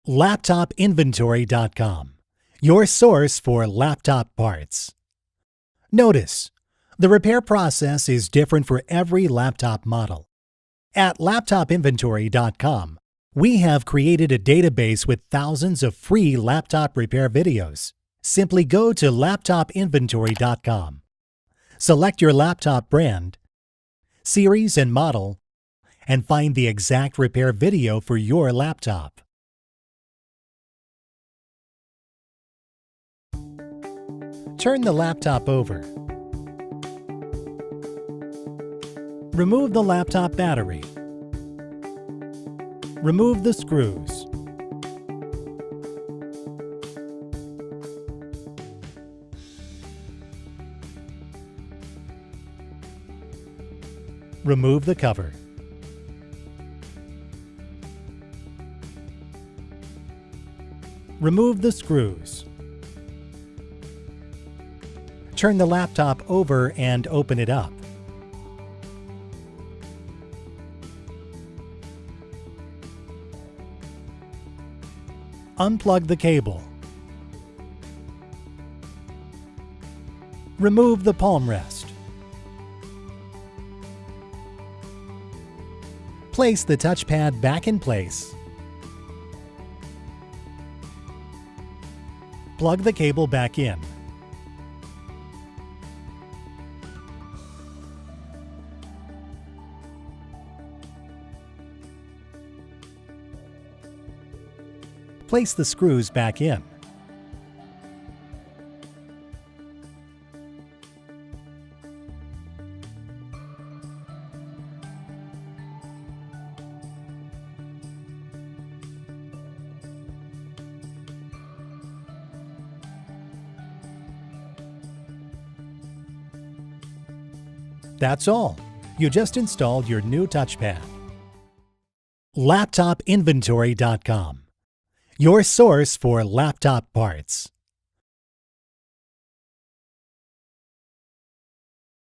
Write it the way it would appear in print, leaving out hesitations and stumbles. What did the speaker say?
LaptopInventory.com, your source for laptop parts. Notice, the repair process is different for every laptop model. At LaptopInventory.com, we have created a database with thousands of free laptop repair videos. Simply go to LaptopInventory.com, select your laptop brand, series and model, and find the exact repair video for your laptop. Turn the laptop over. Remove the laptop battery. Remove the screws. Remove the cover. Remove the screws. Turn the laptop over and open it up. Unplug the cable. Remove the palmrest. Place the touchpad back in place. Plug the cable back in. Place the screws back in. That's all. You just installed your new touchpad. LaptopInventory.com, your source for laptop parts.